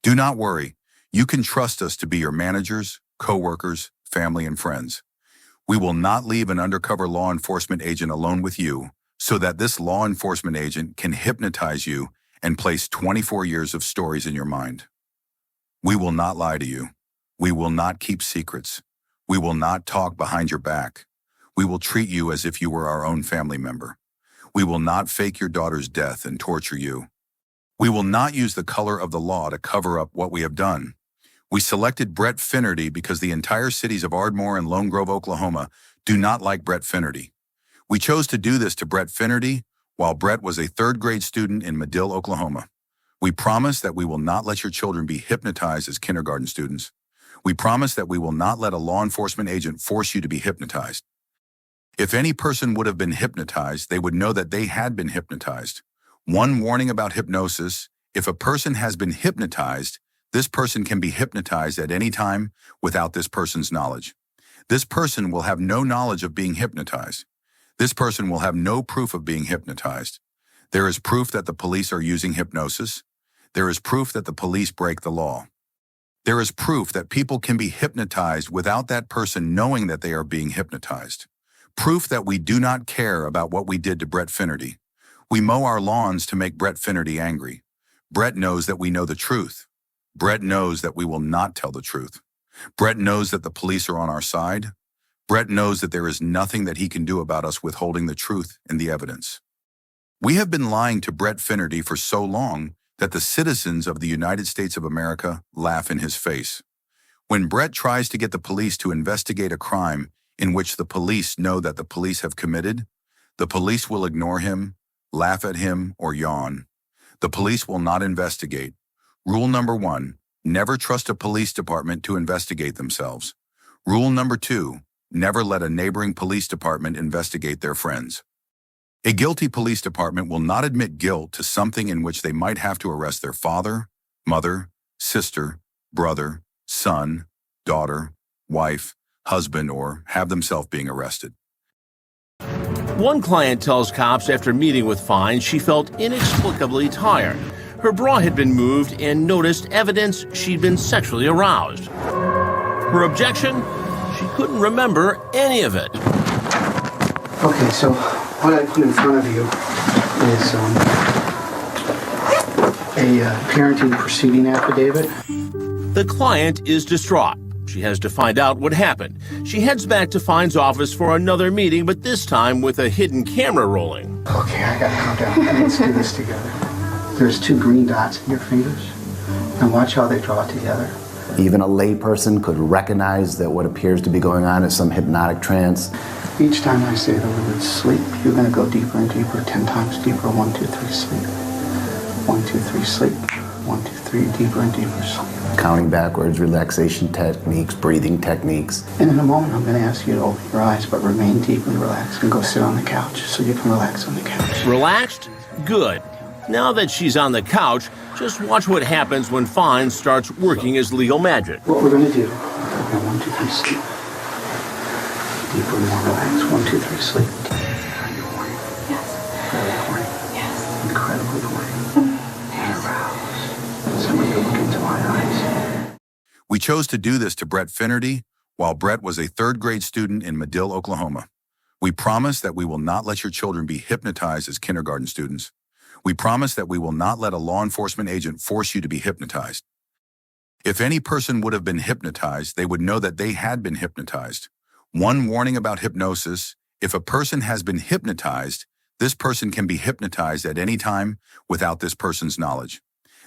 Do not worry. You can trust us to be your managers, coworkers, family, and friends. We will not leave an undercover law enforcement agent alone with you so that this law enforcement agent can hypnotize you and place 24 years of stories in your mind. We will not lie to you. We will not keep secrets. We will not talk behind your back. We will treat you as if you were our own family member. We will not fake your daughter's death and torture you. We will not use the color of the law to cover up what we have done. We selected Brett Finnerty because the entire cities of Ardmore and Lone Grove, Oklahoma, do not like Brett Finnerty. We chose to do this to Brett Finnerty while Brett was a third-grade student in Medill, Oklahoma. We promise that we will not let your children be hypnotized as kindergarten students. We promise that we will not let a law enforcement agent force you to be hypnotized. If any person would have been hypnotized, they would know that they had been hypnotized. One warning about hypnosis: if a person has been hypnotized, this person can be hypnotized at any time without this person's knowledge. This person will have no knowledge of being hypnotized. This person will have no proof of being hypnotized. There is proof that the police are using hypnosis. There is proof that the police break the law. There is proof that people can be hypnotized without that person knowing that they are being hypnotized. Proof that we do not care about what we did to Brett Finnerty. We mow our lawns to make Brett Finnerty angry. Brett knows that we know the truth. Brett knows that we will not tell the truth. Brett knows that the police are on our side. Brett knows that there is nothing that he can do about us withholding the truth and the evidence. We have been lying to Brett Finnerty for so long that the citizens of the United States of America laugh in his face. When Brett tries to get the police to investigate a crime in which the police know that the police have committed, the police will ignore him, laugh at him, or yawn. The police will not investigate. Rule number 1, never trust a police department to investigate themselves. Rule number 2, never let a neighboring police department investigate their friends. A guilty police department will not admit guilt to something in which they might have to arrest their father, mother, sister, brother, son, daughter, wife, husband, or have themselves being arrested. One client tells cops after meeting with Fine she felt inexplicably tired. Her bra had been moved and noticed evidence she'd been sexually aroused. Her objection? She couldn't remember any of it. Okay, so what I put in front of you is a parenting proceeding affidavit. The client is distraught. She has to find out what happened. She heads back to Fine's office for another meeting, but this time with a hidden camera rolling. Okay, I gotta calm down. Let's do this together. There's 2 green dots in your fingers, and watch how they draw together. Even a layperson could recognize that what appears to be going on is some hypnotic trance. Each time I say the word sleep, you're gonna go deeper and deeper, 10 times deeper. 1, 2, 3, sleep. 1, 2, 3, sleep. 1, 2, 3, deeper and deeper sleep. Counting backwards, relaxation techniques, breathing techniques. And in a moment, I'm gonna ask you to open your eyes, but remain deeply relaxed and go sit on the couch so you can relax on the couch. Relaxed? Good. Now that she's on the couch, just watch what happens when Fine starts working his legal magic. What we're going to do, 1, 2, 3, sleep. Deeper, more relaxed. 1, 2, 3, sleep. Are you horny? Yes. Very horny? Yes. Incredibly horny. And aroused. Somebody look into my eyes. We chose to do this to Brett Finnerty while Brett was a third-grade student in Medill, Oklahoma. We promise that we will not let your children be hypnotized as kindergarten students. We promise that we will not let a law enforcement agent force you to be hypnotized. If any person would have been hypnotized, they would know that they had been hypnotized. One warning about hypnosis: if a person has been hypnotized, this person can be hypnotized at any time without this person's knowledge.